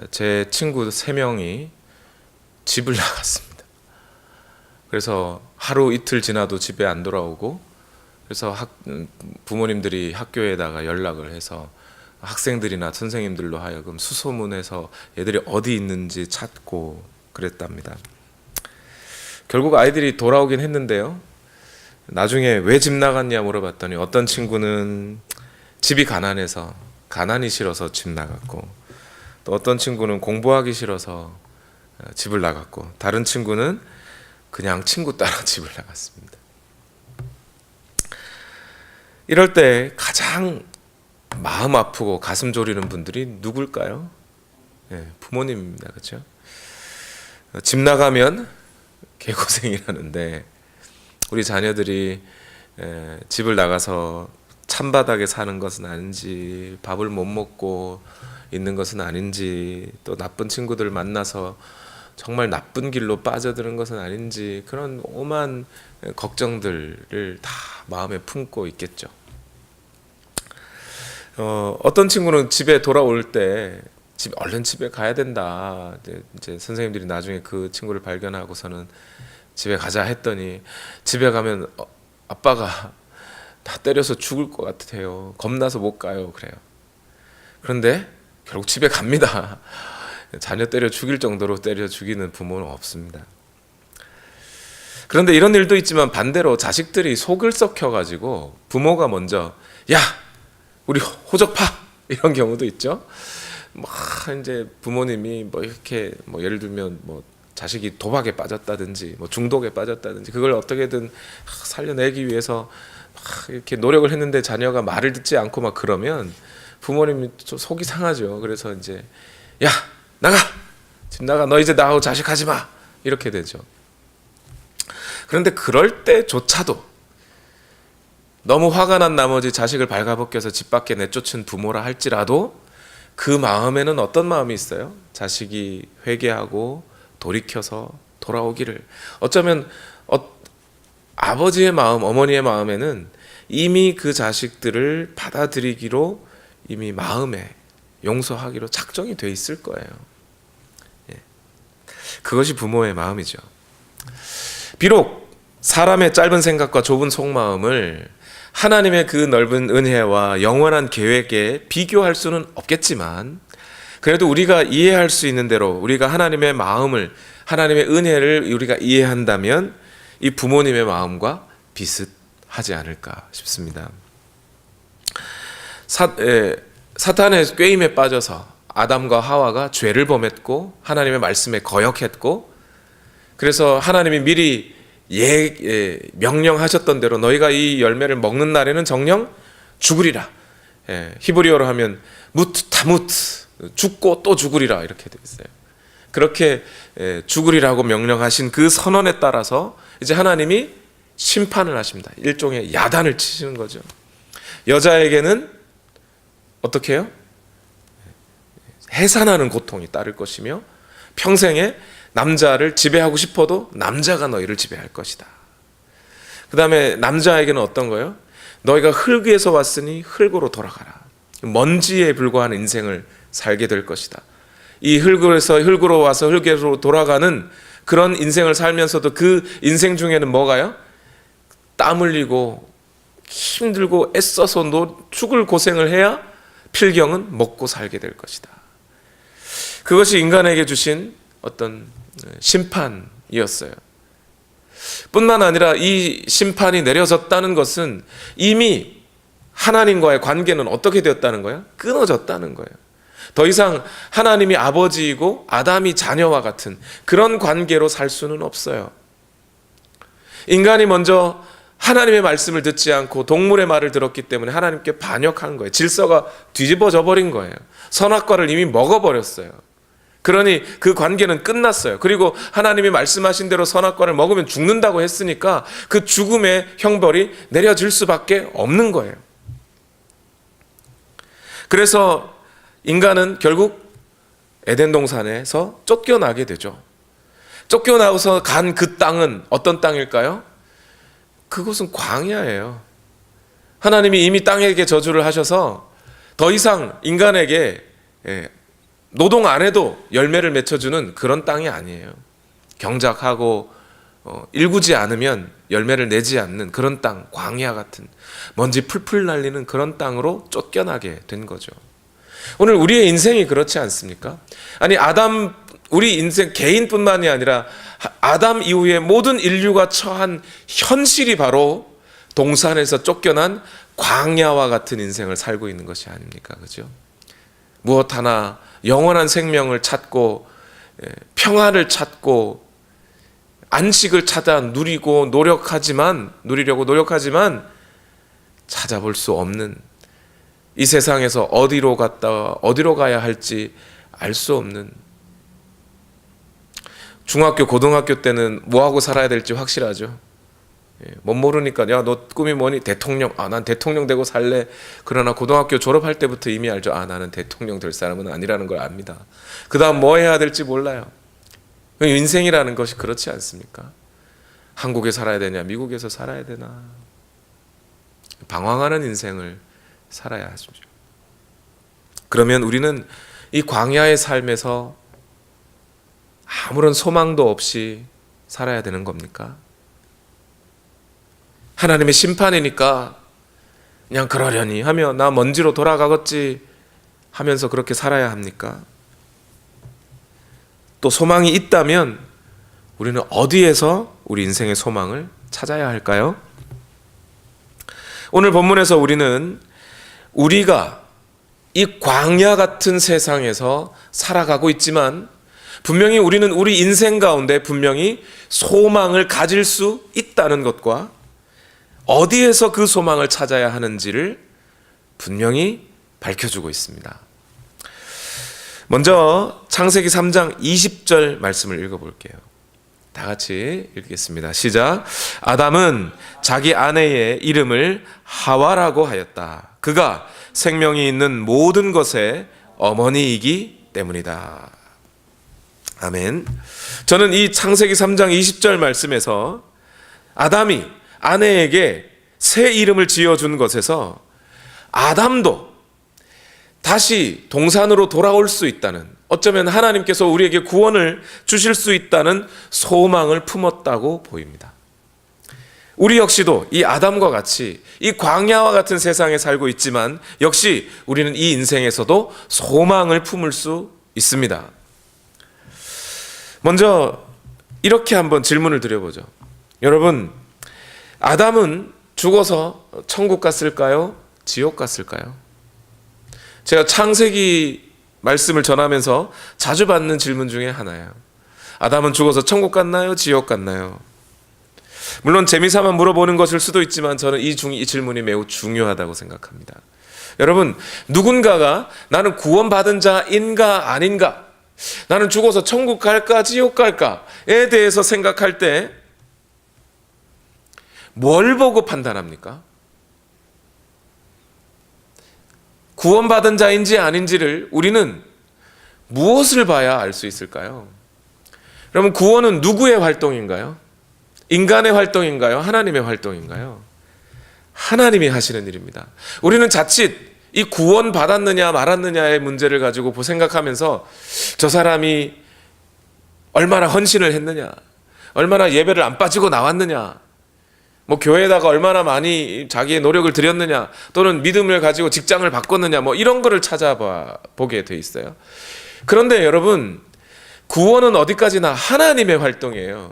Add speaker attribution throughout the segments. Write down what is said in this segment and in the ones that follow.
Speaker 1: 제 친구 3명이 집을 나갔습니다. 그래서 하루 이틀 지나도 집에 안 돌아오고, 그래서 부모님들이 학교에다가 연락을 해서 학생들이나 선생님들로 하여금 수소문해서 애들이 어디 있는지 찾고 그랬답니다. 결국 아이들이 돌아오긴 했는데요, 나중에 왜 집 나갔냐 물어봤더니 어떤 친구는 집이 가난해서, 가난이 싫어서 집 나갔고, 또 어떤 친구는 공부하기 싫어서 집을 나갔고, 다른 친구는 그냥 친구 따라 집을 나갔습니다. 이럴 때 가장 마음 아프고 가슴 졸이는 분들이 누굴까요? 부모님입니다. 그렇죠? 집 나가면 개고생이라는데, 우리 자녀들이 집을 나가서 찬바닥에 사는 것은 아닌지, 밥을 못 먹고 있는 것은 아닌지, 또 나쁜 친구들 만나서 정말 나쁜 길로 빠져드는 것은 아닌지, 그런 오만 걱정들을 다 마음에 품고 있겠죠. 어떤 친구는 집에 돌아올 때 얼른 집에 가야 된다. 이제 선생님들이 나중에 그 친구를 발견하고서는 집에 가자 했더니, 집에 가면 아빠가 다 때려서 죽을 것 같아요. 겁나서 못 가요. 그래요. 그런데 결국 집에 갑니다. 자녀 때려 죽일 정도로 때려 죽이는 부모는 없습니다. 그런데 이런 일도 있지만 반대로 자식들이 속을 썩혀가지고 부모가 먼저 야, 우리 호적 파, 이런 경우도 있죠. 막 이제 부모님이 뭐 이렇게 뭐 예를 들면 뭐 자식이 도박에 빠졌다든지 뭐 중독에 빠졌다든지, 그걸 어떻게든 살려내기 위해서 막 이렇게 노력을 했는데 자녀가 말을 듣지 않고 막 그러면 부모님이 좀 속이 상하죠. 그래서 이제 야, 나가, 집 나가, 너 이제 나하고 자식하지 마, 이렇게 되죠. 그런데 그럴 때조차도 너무 화가 난 나머지 자식을 발가벗겨서 집 밖에 내쫓은 부모라 할지라도 그 마음에는 어떤 마음이 있어요? 자식이 회개하고 돌이켜서 돌아오기를. 어쩌면 아버지의 마음, 어머니의 마음에는 이미 그 자식들을 받아들이기로 이미 마음에 용서하기로 작정이 돼 있을 거예요. 그것이 부모의 마음이죠. 비록 사람의 짧은 생각과 좁은 속마음을 하나님의 그 넓은 은혜와 영원한 계획에 비교할 수는 없겠지만, 그래도 우리가 이해할 수 있는 대로 우리가 하나님의 마음을, 하나님의 은혜를 우리가 이해한다면 이 부모님의 마음과 비슷하지 않을까 싶습니다. 사탄의 꾀임에 빠져서 아담과 하와가 죄를 범했고 하나님의 말씀에 거역했고, 그래서 하나님이 미리 명령하셨던 대로 너희가 이 열매를 먹는 날에는 정녕 죽으리라. 히브리어로 하면 무트 타무트, 죽고 또 죽으리라, 이렇게 되어 있어요. 그렇게 죽으리라고 명령하신 그 선언에 따라서 이제 하나님이 심판을 하십니다. 일종의 야단을 치시는 거죠. 여자에게는 어떻게 해요? 해산하는 고통이 따를 것이며, 평생에 남자를 지배하고 싶어도 남자가 너희를 지배할 것이다. 그 다음에 남자에게는 어떤 거예요? 너희가 흙 위에서 왔으니 흙으로 돌아가라. 먼지에 불과한 인생을 살게 될 것이다. 이 흙에서 흙으로 와서 흙으로 돌아가는 그런 인생을 살면서도 그 인생 중에는 뭐가요? 땀 흘리고 힘들고 애써서 죽을 고생을 해야 필경은 먹고 살게 될 것이다. 그것이 인간에게 주신 어떤 심판이었어요. 뿐만 아니라 이 심판이 내려졌다는 것은 이미 하나님과의 관계는 어떻게 되었다는 거예요? 끊어졌다는 거예요. 더 이상 하나님이 아버지이고 아담이 자녀와 같은 그런 관계로 살 수는 없어요. 인간이 먼저 하나님의 말씀을 듣지 않고 동물의 말을 들었기 때문에 하나님께 반역한 거예요. 질서가 뒤집어져 버린 거예요. 선악과를 이미 먹어버렸어요. 그러니 그 관계는 끝났어요. 그리고 하나님이 말씀하신 대로 선악과를 먹으면 죽는다고 했으니까 그 죽음의 형벌이 내려질 수밖에 없는 거예요. 그래서 인간은 결국 에덴 동산에서 쫓겨나게 되죠. 쫓겨나서 간 그 땅은 어떤 땅일까요? 그곳은 광야예요. 하나님이 이미 땅에게 저주를 하셔서 더 이상 인간에게 노동 안 해도 열매를 맺혀주는 그런 땅이 아니에요. 경작하고 일구지 않으면 열매를 내지 않는 그런 땅, 광야 같은 먼지 풀풀 날리는 그런 땅으로 쫓겨나게 된 거죠. 오늘 우리의 인생이 그렇지 않습니까? 아니, 우리 인생 개인뿐만이 아니라 아담 이후에 모든 인류가 처한 현실이 바로 동산에서 쫓겨난 광야와 같은 인생을 살고 있는 것이 아닙니까? 그죠? 무엇 하나 영원한 생명을 찾고 평안을 찾고 안식을 찾아 누리려고 노력하지만 찾아볼 수 없는, 이 세상에서 어디로 가야 할지 알 수 없는, 중학교 고등학교 때는 뭐하고 살아야 될지 확실하죠. 못 모르니까 야, 너 꿈이 뭐니? 대통령. 난 대통령 되고 살래. 그러나 고등학교 졸업할 때부터 이미 알죠. 나는 대통령 될 사람은 아니라는 걸 압니다. 그 다음 뭐 해야 될지 몰라요. 인생이라는 것이 그렇지 않습니까? 한국에 살아야 되냐, 미국에서 살아야 되나, 방황하는 인생을 살아야 하죠. 그러면 우리는 이 광야의 삶에서 아무런 소망도 없이 살아야 되는 겁니까? 하나님의 심판이니까 그냥 그러려니 하며 나 먼지로 돌아가겠지 하면서 그렇게 살아야 합니까? 또 소망이 있다면 우리는 어디에서 우리 인생의 소망을 찾아야 할까요? 오늘 본문에서 우리가 이 광야 같은 세상에서 살아가고 있지만 분명히 우리는 우리 인생 가운데 분명히 소망을 가질 수 있다는 것과 어디에서 그 소망을 찾아야 하는지를 분명히 밝혀주고 있습니다. 먼저 창세기 3장 20절 말씀을 읽어볼게요. 다 같이 읽겠습니다. 시작. 아담은 자기 아내의 이름을 하와라고 하였다. 그가 생명이 있는 모든 것의 어머니이기 때문이다. 아멘. 저는 이 창세기 3장 20절 말씀에서 아담이 아내에게 새 이름을 지어준 것에서 아담도 다시 동산으로 돌아올 수 있다는, 어쩌면 하나님께서 우리에게 구원을 주실 수 있다는 소망을 품었다고 보입니다. 우리 역시도 이 아담과 같이 이 광야와 같은 세상에 살고 있지만 역시 우리는 이 인생에서도 소망을 품을 수 있습니다. 먼저 이렇게 한번 질문을 드려보죠. 여러분, 아담은 죽어서 천국 갔을까요? 지옥 갔을까요? 제가 창세기 말씀을 전하면서 자주 받는 질문 중에 하나예요. 아담은 죽어서 천국 갔나요? 지옥 갔나요? 물론 재미삼아 물어보는 것일 수도 있지만 저는 이 질문이 매우 중요하다고 생각합니다. 여러분, 누군가가 나는 구원받은 자인가 아닌가, 나는 죽어서 천국 갈까 지옥 갈까에 대해서 생각할 때 뭘 보고 판단합니까? 구원받은 자인지 아닌지를 우리는 무엇을 봐야 알 수 있을까요? 여러분, 구원은 누구의 활동인가요? 인간의 활동인가요? 하나님의 활동인가요? 하나님이 하시는 일입니다. 우리는 자칫 이 구원 받았느냐 말았느냐의 문제를 가지고 생각하면서 저 사람이 얼마나 헌신을 했느냐, 얼마나 예배를 안 빠지고 나왔느냐, 교회에다가 얼마나 많이 자기의 노력을 들였느냐, 또는 믿음을 가지고 직장을 바꿨느냐, 이런 거를 찾아보게 돼 있어요. 그런데 여러분, 구원은 어디까지나 하나님의 활동이에요.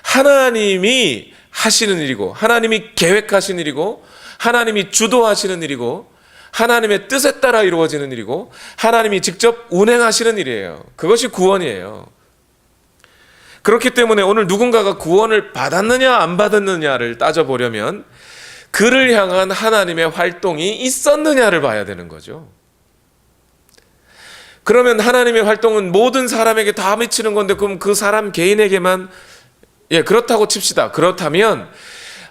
Speaker 1: 하나님이 하시는 일이고, 하나님이 계획하신 일이고, 하나님이 주도하시는 일이고, 하나님의 뜻에 따라 이루어지는 일이고, 하나님이 직접 운행하시는 일이에요. 그것이 구원이에요. 그렇기 때문에 오늘 누군가가 구원을 받았느냐 안 받았느냐를 따져보려면 그를 향한 하나님의 활동이 있었느냐를 봐야 되는 거죠. 그러면 하나님의 활동은 모든 사람에게 다 미치는 건데, 그럼 그 사람 개인에게만, 그렇다고 칩시다. 그렇다면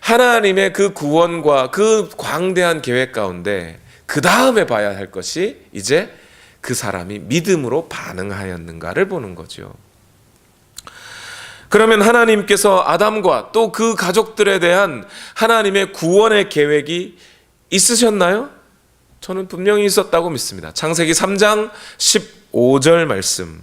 Speaker 1: 하나님의 그 구원과 그 광대한 계획 가운데 그 다음에 봐야 할 것이 이제 그 사람이 믿음으로 반응하였는가를 보는 거죠. 그러면 하나님께서 아담과 또 그 가족들에 대한 하나님의 구원의 계획이 있으셨나요? 저는 분명히 있었다고 믿습니다. 창세기 3장 5절 말씀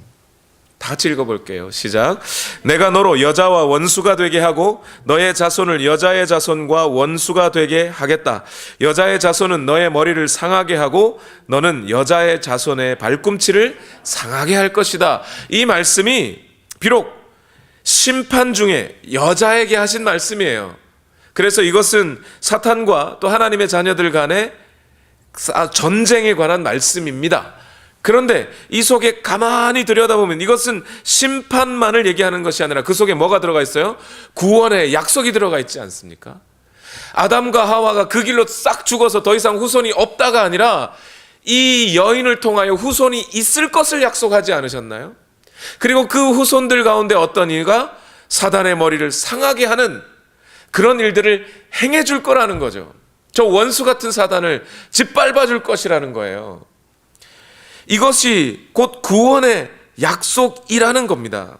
Speaker 1: 다 같이 읽어볼게요. 시작. 내가 너로 여자와 원수가 되게 하고 너의 자손을 여자의 자손과 원수가 되게 하겠다. 여자의 자손은 너의 머리를 상하게 하고 너는 여자의 자손의 발꿈치를 상하게 할 것이다. 이 말씀이 비록 심판 중에 여자에게 하신 말씀이에요. 그래서 이것은 사탄과 또 하나님의 자녀들 간의 전쟁에 관한 말씀입니다. 그런데 이 속에 가만히 들여다보면 이것은 심판만을 얘기하는 것이 아니라 그 속에 뭐가 들어가 있어요? 구원의 약속이 들어가 있지 않습니까? 아담과 하와가 그 길로 싹 죽어서 더 이상 후손이 없다가 아니라 이 여인을 통하여 후손이 있을 것을 약속하지 않으셨나요? 그리고 그 후손들 가운데 어떤 이가 사단의 머리를 상하게 하는 그런 일들을 행해 줄 거라는 거죠. 저 원수 같은 사단을 짓밟아 줄 것이라는 거예요. 이것이 곧 구원의 약속이라는 겁니다.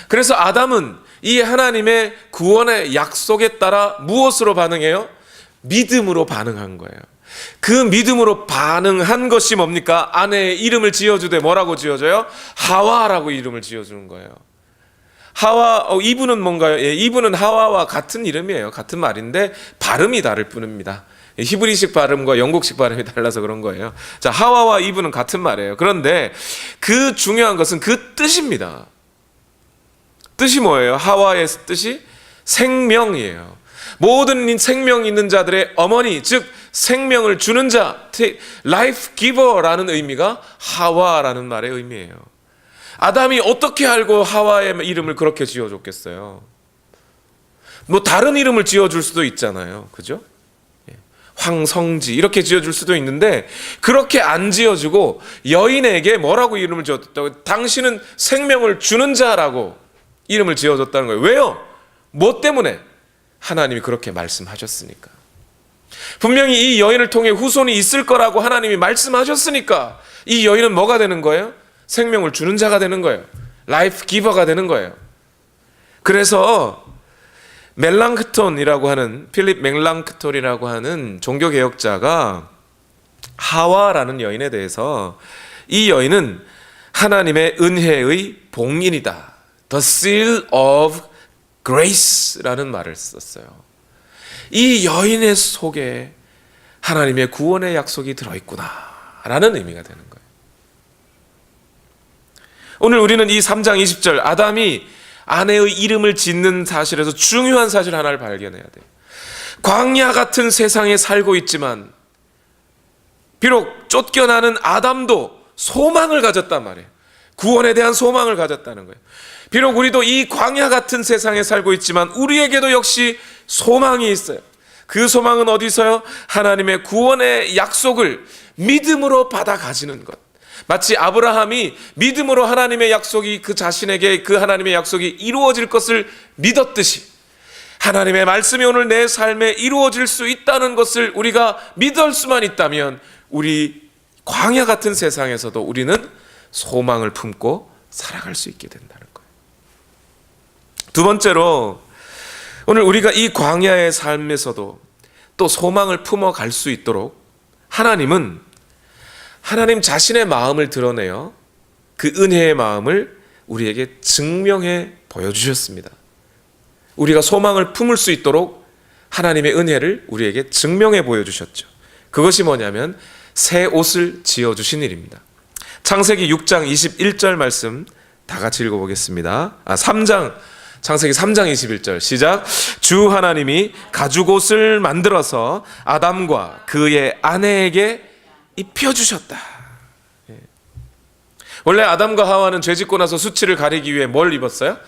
Speaker 1: 그래서 아담은 이 하나님의 구원의 약속에 따라 무엇으로 반응해요? 믿음으로 반응한 거예요. 그 믿음으로 반응한 것이 뭡니까? 아내의 이름을 지어주되 뭐라고 지어줘요? 하와라고 이름을 지어주는 거예요. 하와, 이분은 뭔가요? 예, 이분은 하와와 같은 이름이에요. 같은 말인데 발음이 다를 뿐입니다. 히브리식 발음과 영국식 발음이 달라서 그런 거예요. 자, 하와와 이브는 같은 말이에요. 그런데 그 중요한 것은 그 뜻입니다. 뜻이 뭐예요? 하와의 뜻이 생명이에요. 모든 생명 있는 자들의 어머니, 즉 생명을 주는 자, life giver라는 의미가 하와라는 말의 의미예요. 아담이 어떻게 알고 하와의 이름을 그렇게 지어줬겠어요? 뭐 다른 이름을 지어줄 수도 있잖아요. 그죠? 황성지 이렇게 지어줄 수도 있는데 그렇게 안 지어주고 여인에게 뭐라고 이름을 지어줬다고? 당신은 생명을 주는 자라고 이름을 지어줬다는 거예요. 왜요? 뭐 때문에? 하나님이 그렇게 말씀하셨으니까. 분명히 이 여인을 통해 후손이 있을 거라고 하나님이 말씀하셨으니까 이 여인은 뭐가 되는 거예요? 생명을 주는 자가 되는 거예요. 라이프 기버가 되는 거예요. 그래서 멜랑크톤이라고 하는 필립 멜랑크톤이라고 하는 종교개혁자가 하와라는 여인에 대해서 이 여인은 하나님의 은혜의 봉인이다. The seal of grace라는 말을 썼어요. 이 여인의 속에 하나님의 구원의 약속이 들어있구나라는 의미가 되는 거예요. 오늘 우리는 이 3장 20절 아담이 아내의 이름을 짓는 사실에서 중요한 사실 하나를 발견해야 돼요. 광야 같은 세상에 살고 있지만 비록 쫓겨나는 아담도 소망을 가졌단 말이에요. 구원에 대한 소망을 가졌다는 거예요. 비록 우리도 이 광야 같은 세상에 살고 있지만 우리에게도 역시 소망이 있어요. 그 소망은 어디서요? 하나님의 구원의 약속을 믿음으로 받아 가지는 것. 마치 아브라함이 믿음으로 하나님의 약속이 그 자신에게 그 하나님의 약속이 이루어질 것을 믿었듯이 하나님의 말씀이 오늘 내 삶에 이루어질 수 있다는 것을 우리가 믿을 수만 있다면 우리 광야 같은 세상에서도 우리는 소망을 품고 살아갈 수 있게 된다는 거예요. 두 번째로 오늘 우리가 이 광야의 삶에서도 또 소망을 품어갈 수 있도록 하나님은 하나님 자신의 마음을 드러내어 그 은혜의 마음을 우리에게 증명해 보여주셨습니다. 우리가 소망을 품을 수 있도록 하나님의 은혜를 우리에게 증명해 보여주셨죠. 그것이 뭐냐면 새 옷을 지어주신 일입니다. 창세기 6장 21절 말씀 다 같이 읽어보겠습니다. 창세기 3장 21절 시작. 주 하나님이 가죽옷을 만들어서 아담과 그의 아내에게 입혀주셨다. 원래 아담과 하와는 죄짓고 나서 수치를 가리기 위해 뭘 입었어요?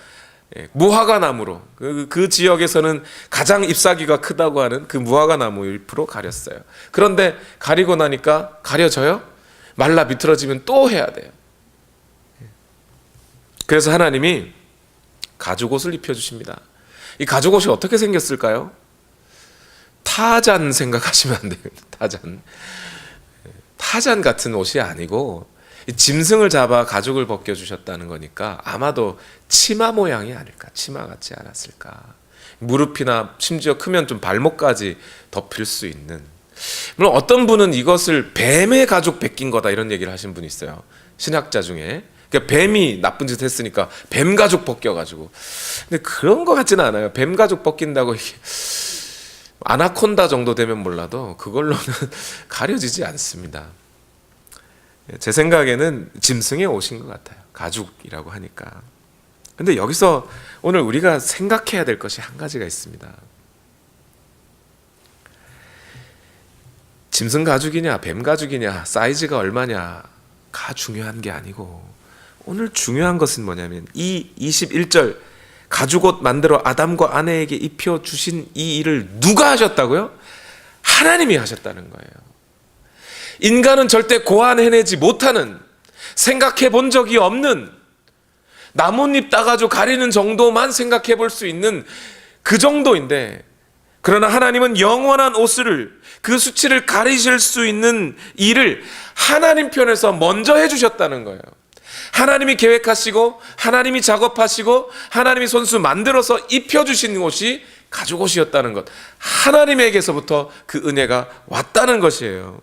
Speaker 1: 무화과 나무로 그 지역에서는 가장 잎사귀가 크다고 하는 그 무화과 나무 잎으로 가렸어요. 그런데 가리고 나니까 가려져요? 말라 비틀어지면 또 해야 돼요. 그래서 하나님이 가죽옷을 입혀주십니다. 이 가죽옷이 어떻게 생겼을까요? 타잔 생각하시면 안 돼요. 타잔 같은 옷이 아니고 짐승을 잡아 가죽을 벗겨주셨다는 거니까 아마도 치마 모양이 아닐까, 치마 같지 않았을까. 무릎이나 심지어 크면 좀 발목까지 덮일 수 있는 물론 어떤 분은 이것을 뱀의 가죽 벗긴 거다 이런 얘기를 하신 분이 있어요. 신학자 중에. 그러니까 뱀이 나쁜 짓 했으니까 뱀 가죽 벗겨가지고. 근데 그런 거 같지는 않아요. 뱀 가죽 벗긴다고 이게 아나콘다 정도 되면 몰라도 그걸로는 가려지지 않습니다. 제 생각에는 짐승의 옷인 것 같아요. 가죽이라고 하니까. 근데 여기서 오늘 우리가 생각해야 될 것이 한 가지가 있습니다. 짐승 가죽이냐 뱀 가죽이냐 사이즈가 얼마냐가 중요한 게 아니고 오늘 중요한 것은 뭐냐면 이 21절 가죽옷 만들어 아담과 아내에게 입혀주신 이 일을 누가 하셨다고요? 하나님이 하셨다는 거예요. 인간은 절대 고안해내지 못하는, 생각해 본 적이 없는, 나뭇잎 따가지고 가리는 정도만 생각해 볼 수 있는 그 정도인데, 그러나 하나님은 영원한 옷을, 그 수치를 가리실 수 있는 일을 하나님 편에서 먼저 해주셨다는 거예요. 하나님이 계획하시고 하나님이 작업하시고 하나님이 손수 만들어서 입혀주신 옷이 가죽옷이었다는 것, 하나님에게서부터 그 은혜가 왔다는 것이에요.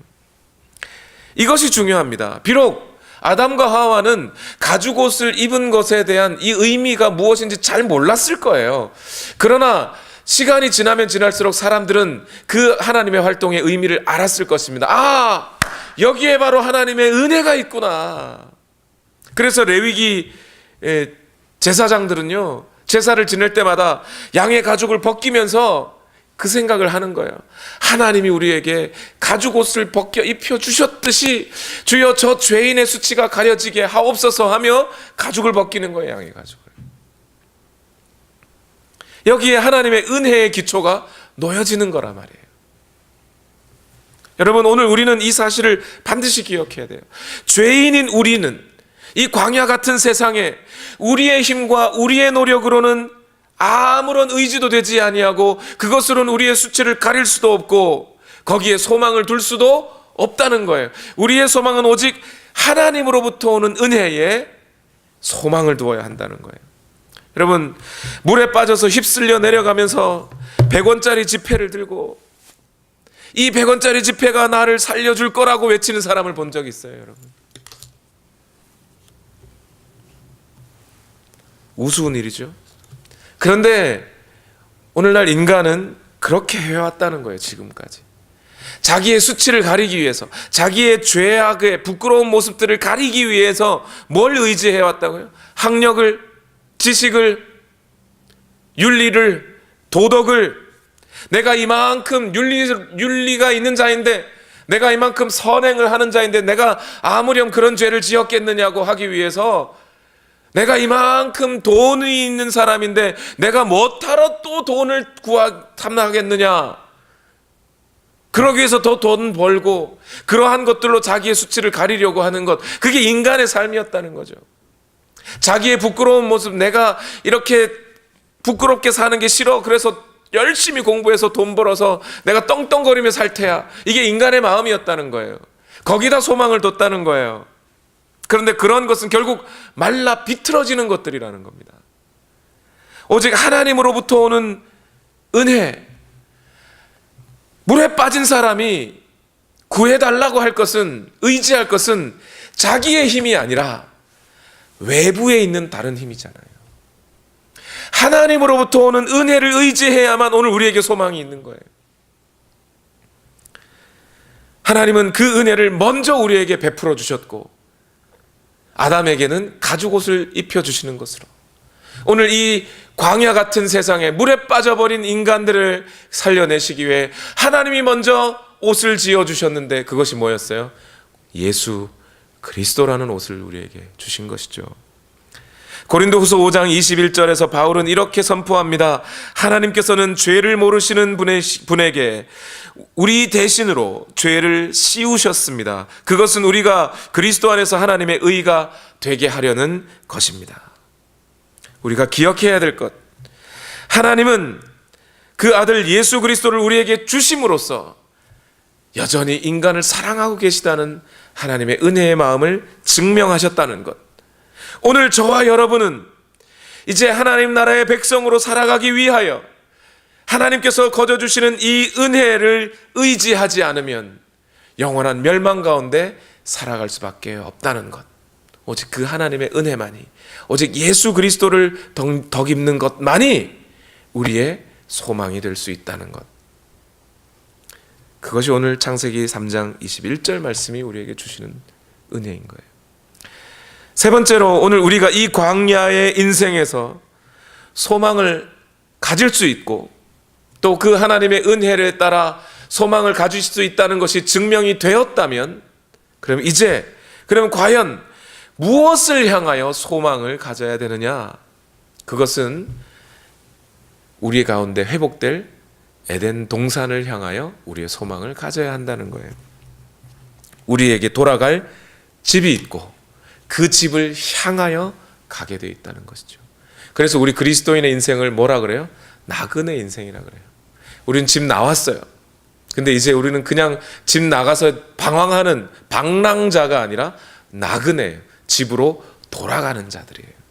Speaker 1: 이것이 중요합니다. 비록 아담과 하와는 가죽옷을 입은 것에 대한 이 의미가 무엇인지 잘 몰랐을 거예요. 그러나 시간이 지나면 지날수록 사람들은 그 하나님의 활동의 의미를 알았을 것입니다. 아, 여기에 바로 하나님의 은혜가 있구나. 그래서 레위기 제사장들은요, 제사를 지낼 때마다 양의 가죽을 벗기면서 그 생각을 하는 거예요. 하나님이 우리에게 가죽옷을 벗겨 입혀주셨듯이 주여 저 죄인의 수치가 가려지게 하옵소서 하며 가죽을 벗기는 거예요. 양의 가죽을. 여기에 하나님의 은혜의 기초가 놓여지는 거란 말이에요. 여러분, 오늘 우리는 이 사실을 반드시 기억해야 돼요. 죄인인 우리는 이 광야 같은 세상에 우리의 힘과 우리의 노력으로는 아무런 의지도 되지 아니하고 그것으로는 우리의 수치를 가릴 수도 없고 거기에 소망을 둘 수도 없다는 거예요. 우리의 소망은 오직 하나님으로부터 오는 은혜에 소망을 두어야 한다는 거예요. 여러분, 물에 빠져서 휩쓸려 내려가면서 100원짜리 지폐를 들고 이 100원짜리 지폐가 나를 살려줄 거라고 외치는 사람을 본 적이 있어요. 여러분, 우스운 일이죠. 그런데 오늘날 인간은 그렇게 해왔다는 거예요. 지금까지 자기의 수치를 가리기 위해서, 자기의 죄악의 부끄러운 모습들을 가리기 위해서 뭘 의지해왔다고요? 학력을, 지식을, 윤리를, 도덕을. 내가 이만큼 윤리가 있는 자인데, 내가 이만큼 선행을 하는 자인데 내가 아무렴 그런 죄를 지었겠느냐고 하기 위해서, 내가 이만큼 돈이 있는 사람인데 내가 뭐하러 또 돈을 탐나겠느냐, 그러기 위해서 더 돈 벌고 그러한 것들로 자기의 수치를 가리려고 하는 것, 그게 인간의 삶이었다는 거죠. 자기의 부끄러운 모습, 내가 이렇게 부끄럽게 사는 게 싫어, 그래서 열심히 공부해서 돈 벌어서 내가 떵떵거리며 살 테야, 이게 인간의 마음이었다는 거예요. 거기다 소망을 뒀다는 거예요. 그런데 그런 것은 결국 말라 비틀어지는 것들이라는 겁니다. 오직 하나님으로부터 오는 은혜, 물에 빠진 사람이 구해달라고 할 것은, 의지할 것은 자기의 힘이 아니라 외부에 있는 다른 힘이잖아요. 하나님으로부터 오는 은혜를 의지해야만 오늘 우리에게 소망이 있는 거예요. 하나님은 그 은혜를 먼저 우리에게 베풀어 주셨고 아담에게는 가죽옷을 입혀주시는 것으로 오늘 이 광야 같은 세상에 물에 빠져버린 인간들을 살려내시기 위해 하나님이 먼저 옷을 지어주셨는데 그것이 뭐였어요? 예수 그리스도라는 옷을 우리에게 주신 것이죠. 고린도후서 5장 21절에서 바울은 이렇게 선포합니다. 하나님께서는 죄를 모르시는 분에게 우리 대신으로 죄를 씌우셨습니다. 그것은 우리가 그리스도 안에서 하나님의 의가 되게 하려는 것입니다. 우리가 기억해야 될 것, 하나님은 그 아들 예수 그리스도를 우리에게 주심으로써 여전히 인간을 사랑하고 계시다는 하나님의 은혜의 마음을 증명하셨다는 것. 오늘 저와 여러분은 이제 하나님 나라의 백성으로 살아가기 위하여 하나님께서 거저 주시는 이 은혜를 의지하지 않으면 영원한 멸망 가운데 살아갈 수밖에 없다는 것. 오직 그 하나님의 은혜만이, 오직 예수 그리스도를 덕입는 것만이 우리의 소망이 될 수 있다는 것. 그것이 오늘 창세기 3장 21절 말씀이 우리에게 주시는 은혜인 거예요. 세 번째로, 오늘 우리가 이 광야의 인생에서 소망을 가질 수 있고 또 그 하나님의 은혜를 따라 소망을 가질 수 있다는 것이 증명이 되었다면, 그럼 과연 무엇을 향하여 소망을 가져야 되느냐? 그것은 우리 가운데 회복될 에덴 동산을 향하여 우리의 소망을 가져야 한다는 거예요. 우리에게 돌아갈 집이 있고 그 집을 향하여 가게 되어 있다는 것이죠. 그래서 우리 그리스도인의 인생을 뭐라 그래요? 나그네 인생이라 그래요. 우리는 집 나왔어요. 근데 이제 우리는 그냥 집 나가서 방황하는 방랑자가 아니라 나그네예요. 집으로 돌아가는 자들이에요.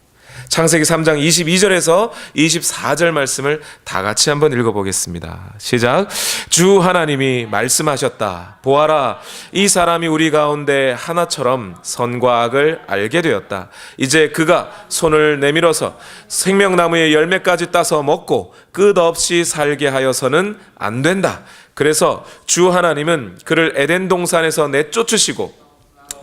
Speaker 1: 창세기 3장 22절에서 24절 말씀을 다 같이 한번 읽어보겠습니다. 시작. 주 하나님이 말씀하셨다. 보아라, 이 사람이 우리 가운데 하나처럼 선과 악을 알게 되었다. 이제 그가 손을 내밀어서 생명나무의 열매까지 따서 먹고 끝없이 살게 하여서는 안 된다. 그래서 주 하나님은 그를 에덴 동산에서 내쫓으시고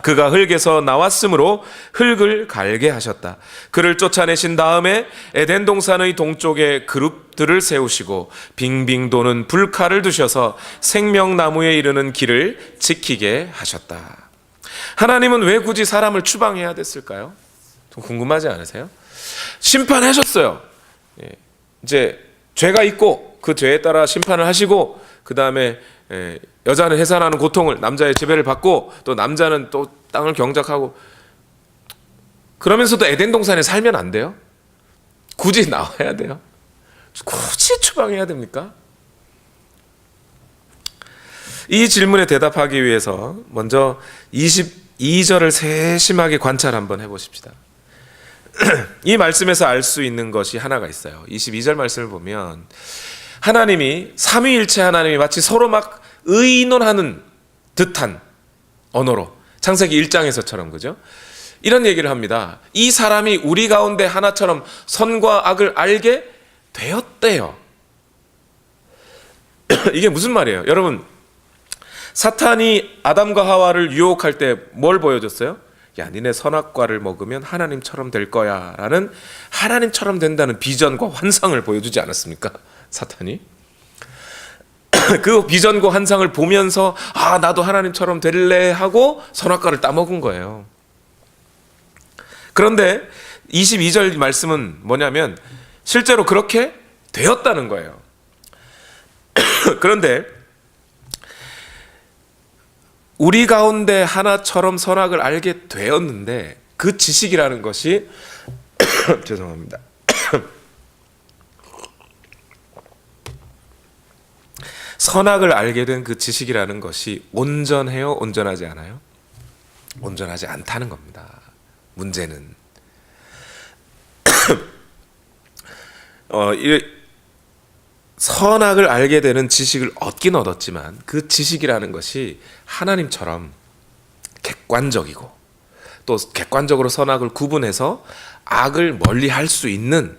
Speaker 1: 그가 흙에서 나왔으므로 흙을 갈게 하셨다. 그를 쫓아내신 다음에 에덴 동산의 동쪽에 그룹들을 세우시고 빙빙 도는 불칼을 두셔서 생명나무에 이르는 길을 지키게 하셨다. 하나님은 왜 굳이 사람을 추방해야 됐을까요? 좀 궁금하지 않으세요? 심판하셨어요. 이제 죄가 있고 그 죄에 따라 심판을 하시고, 그 다음에 여자는 해산하는 고통을, 남자의 지배를 받고, 또 남자는 또 땅을 경작하고, 그러면서도 에덴 동산에 살면 안 돼요? 굳이 나와야 돼요? 굳이 추방해야 됩니까? 이 질문에 대답하기 위해서 먼저 22절을 세심하게 관찰 한번 해보십시다. 이 말씀에서 알 수 있는 것이 하나가 있어요. 22절 말씀을 보면 하나님이, 삼위일체 하나님이 마치 서로 막 의논하는 듯한 언어로, 창세기 1장에서처럼, 그죠? 이런 얘기를 합니다. 이 사람이 우리 가운데 하나처럼 선과 악을 알게 되었대요. 이게 무슨 말이에요? 여러분, 사탄이 아담과 하와를 유혹할 때 뭘 보여줬어요? 야, 니네 선악과를 먹으면 하나님처럼 될 거야 라는, 하나님처럼 된다는 비전과 환상을 보여주지 않았습니까? 사탄이. 그 비전과 환상을 보면서 아, 나도 하나님처럼 될래 하고 선악과를 따먹은 거예요. 그런데 22절 말씀은 뭐냐면 실제로 그렇게 되었다는 거예요. 그런데 우리 가운데 하나처럼 선악을 알게 되었는데 그 지식이라는 것이 죄송합니다. 선악을 알게 된 그 지식이라는 것이 온전해요? 온전하지 않아요? 온전하지 않다는 겁니다. 문제는 선악을 알게 되는 지식을 얻긴 얻었지만 그 지식이라는 것이 하나님처럼 객관적이고 또 객관적으로 선악을 구분해서 악을 멀리할 수 있는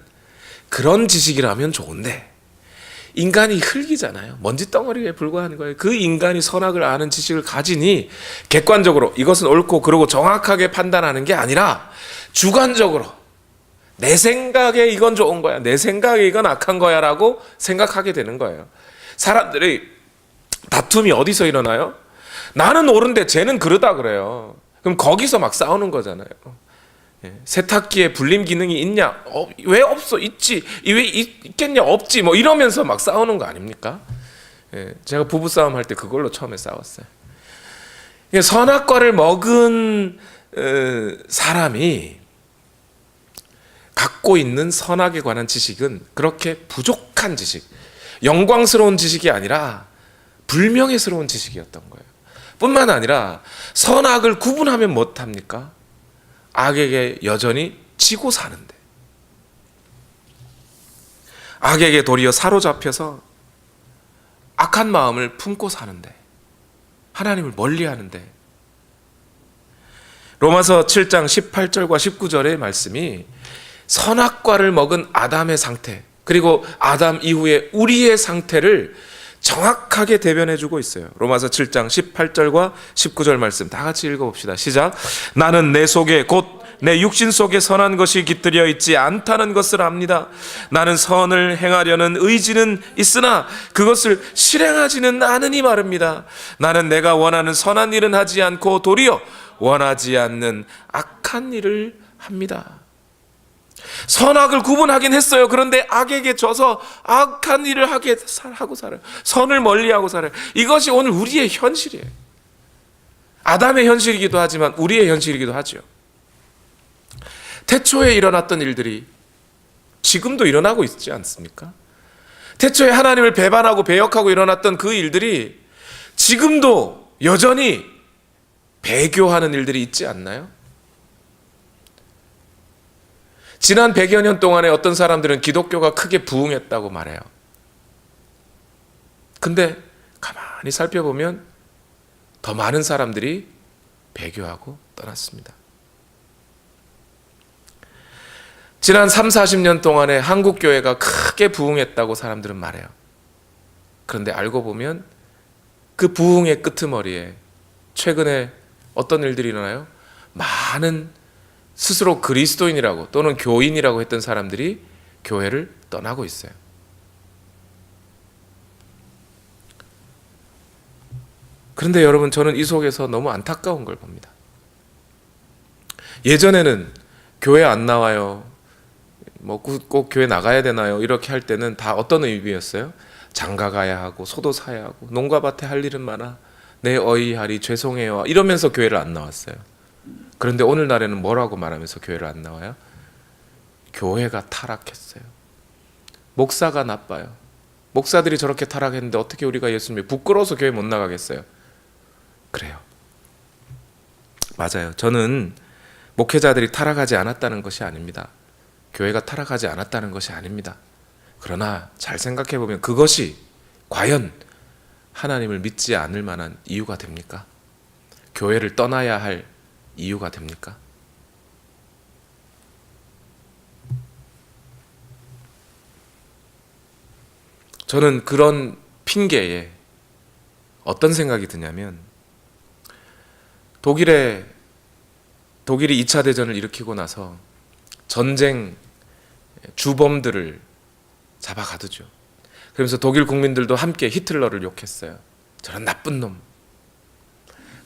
Speaker 1: 그런 지식이라면 좋은데, 인간이 흙이잖아요. 먼지 덩어리에 불과한 거예요. 그 인간이 선악을 아는 지식을 가지니 객관적으로 이것은 옳고 그르고 정확하게 판단하는 게 아니라 주관적으로 내 생각에 이건 좋은 거야, 내 생각에 이건 악한 거야 라고 생각하게 되는 거예요. 사람들이 다툼이 어디서 일어나요? 나는 옳은데 쟤는 그러다 그래요. 그럼 거기서 막 싸우는 거잖아요. 세탁기에 불림 기능이 있냐? 왜 없어? 있지. 왜 있겠냐? 없지. 뭐 이러면서 막 싸우는 거 아닙니까? 제가 부부싸움 할 때 그걸로 처음에 싸웠어요. 선악과를 먹은 사람이 갖고 있는 선악에 관한 지식은 그렇게 부족한 지식, 영광스러운 지식이 아니라 불명예스러운 지식이었던 거예요. 뿐만 아니라 선악을 구분하면 못합니까? 악에게 여전히 지고 사는데, 악에게 도리어 사로잡혀서 악한 마음을 품고 사는데, 하나님을 멀리하는데, 로마서 7장 18절과 19절의 말씀이 선악과를 먹은 아담의 상태, 그리고 아담 이후에 우리의 상태를 정확하게 대변해주고 있어요. 로마서 7장 18절과 19절 말씀 다 같이 읽어봅시다. 시작. 나는 내 속에 곧 내 육신 속에 선한 것이 깃들여 있지 않다는 것을 압니다. 나는 선을 행하려는 의지는 있으나 그것을 실행하지는 않으니 말입니다. 나는 내가 원하는 선한 일은 하지 않고 도리어 원하지 않는 악한 일을 합니다. 선악을 구분하긴 했어요. 그런데 악에게 져서 악한 일을 하고 살아요. 선을 멀리하고 살아요. 이것이 오늘 우리의 현실이에요. 아담의 현실이기도 하지만 우리의 현실이기도 하죠. 태초에 일어났던 일들이 지금도 일어나고 있지 않습니까? 태초에 하나님을 배반하고 배역하고 일어났던 그 일들이 지금도 여전히 배교하는 일들이 있지 않나요? 지난 100여 년 동안에 어떤 사람들은 기독교가 크게 부흥했다고 말해요. 근데 가만히 살펴보면 더 많은 사람들이 배교하고 떠났습니다. 지난 3, 40년 동안에 한국 교회가 크게 부흥했다고 사람들은 말해요. 그런데 알고 보면 그 부흥의 끄트머리에 최근에 어떤 일들이 일어나요? 많은 스스로 그리스도인이라고 또는 교인이라고 했던 사람들이 교회를 떠나고 있어요. 그런데 여러분, 저는 이 속에서 너무 안타까운 걸 봅니다. 예전에는 교회 안 나와요, 뭐 꼭 교회 나가야 되나요? 이렇게 할 때는 다 어떤 의미였어요? 장가 가야 하고 소도 사야 하고 농가밭에 할 일은 많아, 내 어이하리 죄송해요, 이러면서 교회를 안 나왔어요. 그런데 오늘날에는 뭐라고 말하면서 교회를 안 나와요? 교회가 타락했어요. 목사가 나빠요. 목사들이 저렇게 타락했는데 어떻게 우리가 예수님이 부끄러워서 교회 못 나가겠어요? 그래요. 맞아요. 저는 목회자들이 타락하지 않았다는 것이 아닙니다. 교회가 타락하지 않았다는 것이 아닙니다. 그러나 잘 생각해 보면 그것이 과연 하나님을 믿지 않을 만한 이유가 됩니까? 교회를 떠나야 할 이유가 됩니까? 저는 그런 핑계에 어떤 생각이 드냐면, 독일이 2차 대전을 일으키고 나서 전쟁 주범들을 잡아가두죠. 그러면서 독일 국민들도 함께 히틀러를 욕했어요. 저런 나쁜 놈.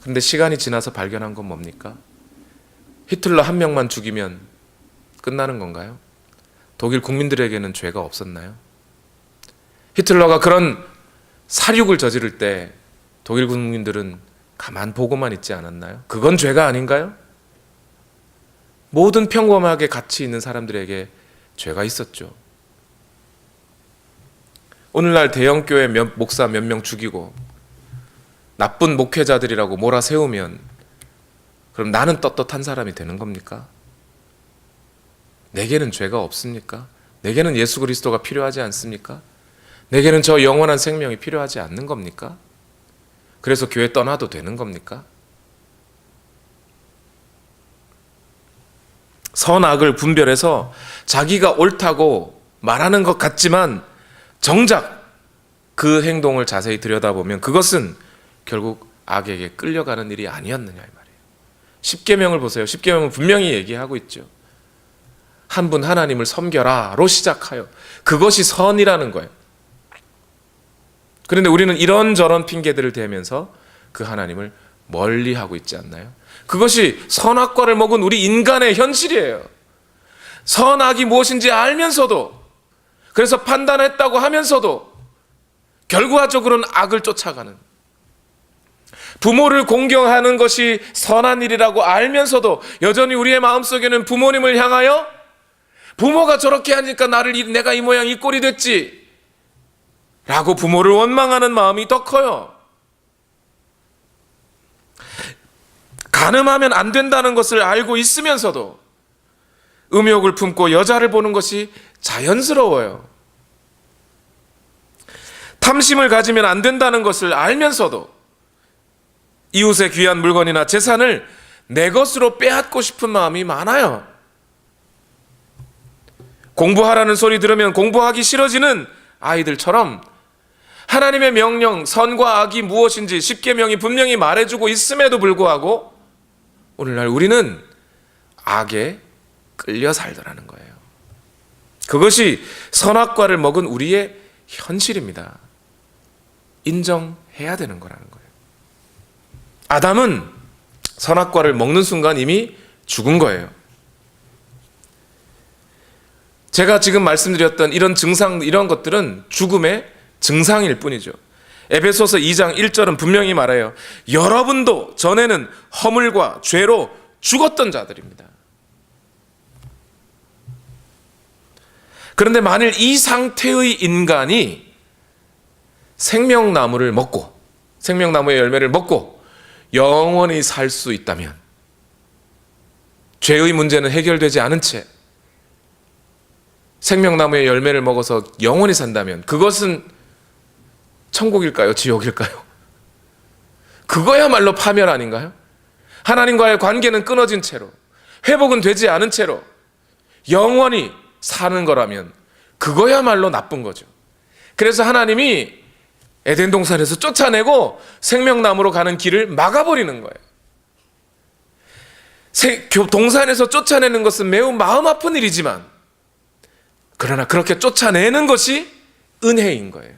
Speaker 1: 그런데 시간이 지나서 발견한 건 뭡니까? 히틀러 한 명만 죽이면 끝나는 건가요? 독일 국민들에게는 죄가 없었나요? 히틀러가 그런 살육을 저지를 때 독일 국민들은 가만 보고만 있지 않았나요? 그건 죄가 아닌가요? 모든 평범하게 가치 있는 사람들에게 죄가 있었죠. 오늘날 대형교회 목사 몇 명 죽이고 나쁜 목회자들이라고 몰아세우면 그럼 나는 떳떳한 사람이 되는 겁니까? 내게는 죄가 없습니까? 내게는 예수 그리스도가 필요하지 않습니까? 내게는 저 영원한 생명이 필요하지 않는 겁니까? 그래서 교회 떠나도 되는 겁니까? 선악을 분별해서 자기가 옳다고 말하는 것 같지만 정작 그 행동을 자세히 들여다보면 그것은 결국 악에게 끌려가는 일이 아니었느냐 이 말이에요. 십계명을 보세요. 십계명은 분명히 얘기하고 있죠. 한 분 하나님을 섬겨라로 시작하여 그것이 선이라는 거예요. 그런데 우리는 이런저런 핑계들을 대면서 그 하나님을 멀리하고 있지 않나요? 그것이 선악과를 먹은 우리 인간의 현실이에요. 선악이 무엇인지 알면서도, 그래서 판단했다고 하면서도 결과적으로는 악을 쫓아가는, 부모를 공경하는 것이 선한 일이라고 알면서도 여전히 우리의 마음속에는 부모님을 향하여 부모가 저렇게 하니까 내가 이 모양 이 꼴이 됐지 라고 부모를 원망하는 마음이 더 커요. 간음하면 안 된다는 것을 알고 있으면서도 음욕을 품고 여자를 보는 것이 자연스러워요. 탐심을 가지면 안 된다는 것을 알면서도 이웃의 귀한 물건이나 재산을 내 것으로 빼앗고 싶은 마음이 많아요. 공부하라는 소리 들으면 공부하기 싫어지는 아이들처럼 하나님의 명령, 선과 악이 무엇인지 십계명이 분명히 말해주고 있음에도 불구하고 오늘날 우리는 악에 끌려 살더라는 거예요. 그것이 선악과를 먹은 우리의 현실입니다. 인정해야 되는 거라는 거예요. 아담은 선악과를 먹는 순간 이미 죽은 거예요. 제가 지금 말씀드렸던 이런 증상, 이런 것들은 죽음의 증상일 뿐이죠. 에베소서 2장 1절은 분명히 말해요. 여러분도 전에는 허물과 죄로 죽었던 자들입니다. 그런데 만일 이 상태의 인간이 생명나무를 먹고, 생명나무의 열매를 먹고 영원히 살 수 있다면, 죄의 문제는 해결되지 않은 채 생명나무의 열매를 먹어서 영원히 산다면 그것은 천국일까요? 지옥일까요? 그거야말로 파멸 아닌가요? 하나님과의 관계는 끊어진 채로, 회복은 되지 않은 채로 영원히 사는 거라면 그거야말로 나쁜 거죠. 그래서 하나님이 에덴 동산에서 쫓아내고 생명나무로 가는 길을 막아버리는 거예요. 동산에서 쫓아내는 것은 매우 마음 아픈 일이지만, 그러나 그렇게 쫓아내는 것이 은혜인 거예요.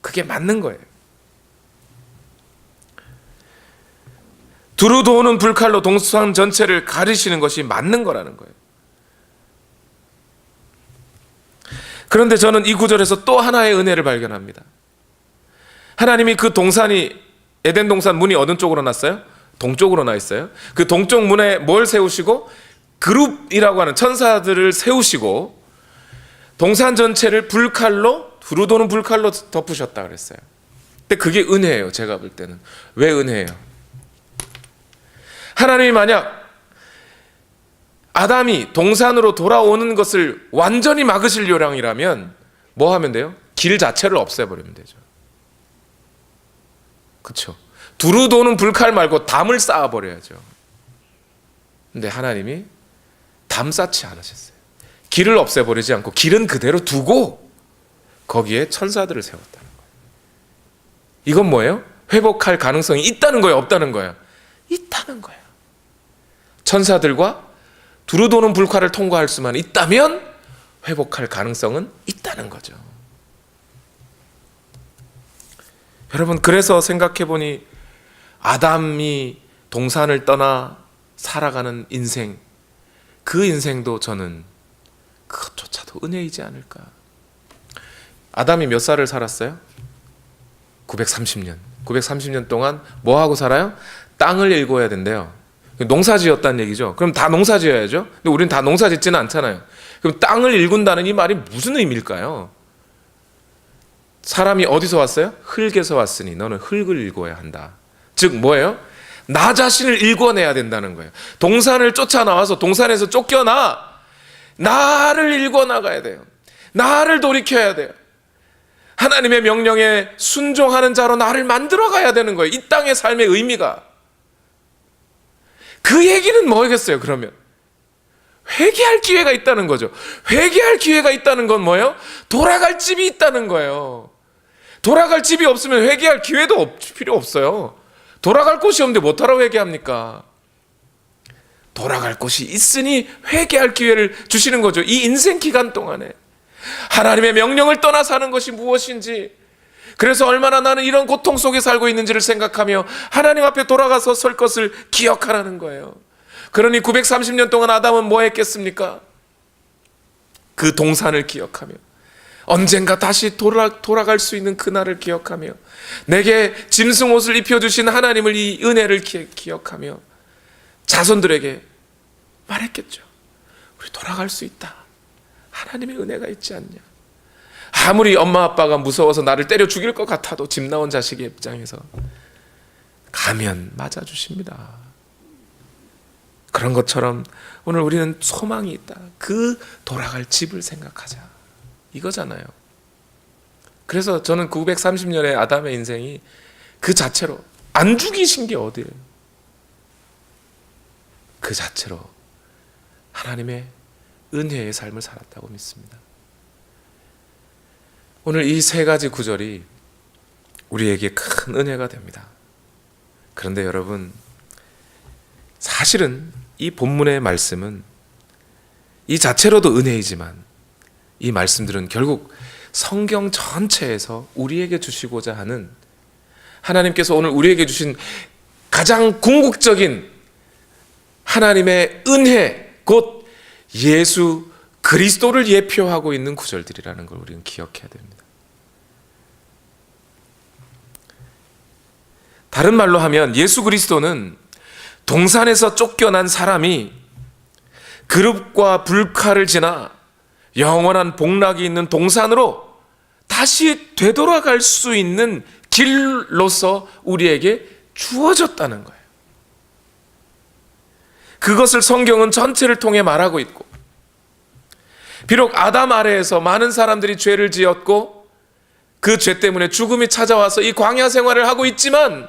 Speaker 1: 그게 맞는 거예요. 두루 도는 불칼로 동산 전체를 가르시는 것이 맞는 거라는 거예요. 그런데 저는 이 구절에서 또 하나의 은혜를 발견합니다. 하나님이 그 동산이, 에덴 동산 문이 어느 쪽으로 났어요? 동쪽으로 나 있어요. 그 동쪽 문에 뭘 세우시고? 그룹이라고 하는 천사들을 세우시고 동산 전체를 불칼로, 두루 도는 불칼로 덮으셨다 그랬어요. 근데 그게 은혜예요. 제가 볼 때는. 왜 은혜예요? 하나님이 만약 아담이 동산으로 돌아오는 것을 완전히 막으실 요량이라면 뭐 하면 돼요? 길 자체를 없애버리면 되죠. 그렇죠? 두루 도는 불칼 말고 담을 쌓아버려야죠. 근데 하나님이 담 쌓지 않으셨어요. 길을 없애버리지 않고 길은 그대로 두고 거기에 천사들을 세웠다는 거예요. 이건 뭐예요? 회복할 가능성이 있다는 거예요? 없다는 거예요? 있다는 거예요. 천사들과 두루 도는 불칼을 통과할 수만 있다면 회복할 가능성은 있다는 거죠. 여러분, 그래서 생각해보니 아담이 동산을 떠나 살아가는 인생, 그 인생도 저는 그것조차도 은혜이지 않을까. 아담이 몇 살을 살았어요? 930년. 930년 동안 뭐 하고 살아요? 땅을 일궈야 된대요. 농사 지었다는 얘기죠. 그럼 다 농사 지어야죠. 근데 우리는 다 농사 짓지는 않잖아요. 그럼 땅을 일군다는 이 말이 무슨 의미일까요? 사람이 어디서 왔어요? 흙에서 왔으니 너는 흙을 일궈야 한다. 즉 뭐예요? 나 자신을 일궈내야 된다는 거예요. 동산을 쫓아나와서 동산에서 쫓겨나 나를 일궈나가야 돼요. 나를 돌이켜야 돼요. 하나님의 명령에 순종하는 자로 나를 만들어가야 되는 거예요. 이 땅의 삶의 의미가. 그 얘기는 뭐겠어요? 그러면 회개할 기회가 있다는 거죠. 회개할 기회가 있다는 건 뭐예요? 돌아갈 집이 있다는 거예요. 돌아갈 집이 없으면 회개할 기회도 필요 없어요. 돌아갈 곳이 없는데 못하러 회개합니까? 돌아갈 곳이 있으니 회개할 기회를 주시는 거죠. 이 인생 기간 동안에 하나님의 명령을 떠나 사는 것이 무엇인지, 그래서 얼마나 나는 이런 고통 속에 살고 있는지를 생각하며 하나님 앞에 돌아가서 설 것을 기억하라는 거예요. 그러니 930년 동안 아담은 뭐 했겠습니까? 그 동산을 기억하며 언젠가 다시 돌아갈 수 있는 그날을 기억하며 내게 짐승 옷을 입혀주신 하나님을, 이 은혜를 기억하며 자손들에게 말했겠죠. 우리 돌아갈 수 있다. 하나님의 은혜가 있지 않냐. 아무리 엄마 아빠가 무서워서 나를 때려 죽일 것 같아도 집 나온 자식의 입장에서 가면 맞아주십니다. 그런 것처럼 오늘 우리는 소망이 있다. 그 돌아갈 집을 생각하자. 이거잖아요. 그래서 저는 930년의 아담의 인생이 그 자체로 안 죽이신 게 어디예요? 그 자체로 하나님의 은혜의 삶을 살았다고 믿습니다. 오늘 이 세 가지 구절이 우리에게 큰 은혜가 됩니다. 그런데 여러분, 사실은 이 본문의 말씀은 이 자체로도 은혜이지만 이 말씀들은 결국 성경 전체에서 우리에게 주시고자 하는, 하나님께서 오늘 우리에게 주신 가장 궁극적인 하나님의 은혜, 곧 예수 그리스도를 예표하고 있는 구절들이라는 걸 우리는 기억해야 됩니다. 다른 말로 하면 예수 그리스도는 동산에서 쫓겨난 사람이 그룹과 불칼을 지나 영원한 복락이 있는 동산으로 다시 되돌아갈 수 있는 길로서 우리에게 주어졌다는 거예요. 그것을 성경은 전체를 통해 말하고 있고, 비록 아담 아래에서 많은 사람들이 죄를 지었고 그 죄 때문에 죽음이 찾아와서 이 광야 생활을 하고 있지만,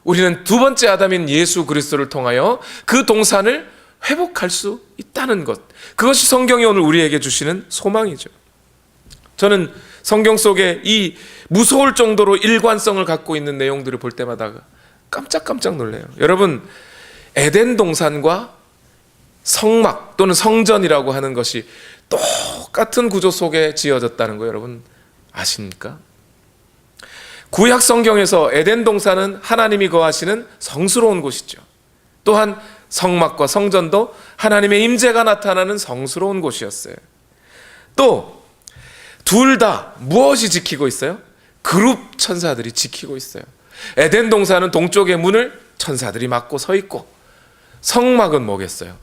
Speaker 1: 우리는 두 번째 아담인 예수 그리스도를 통하여 그 동산을 회복할 수 있다는 것, 그것이 성경이 오늘 우리에게 주시는 소망이죠. 저는 성경 속에 이 무서울 정도로 일관성을 갖고 있는 내용들을 볼 때마다 깜짝깜짝 놀래요. 여러분, 에덴 동산과 성막 또는 성전이라고 하는 것이 똑같은 구조 속에 지어졌다는 거 여러분 아십니까? 구약 성경에서 에덴 동산은 하나님이 거하시는 성스러운 곳이죠. 또한 성막과 성전도 하나님의 임재가 나타나는 성스러운 곳이었어요. 또 둘 다 무엇이 지키고 있어요? 그룹 천사들이 지키고 있어요. 에덴 동산은 동쪽의 문을 천사들이 막고 서 있고, 성막은 뭐겠어요?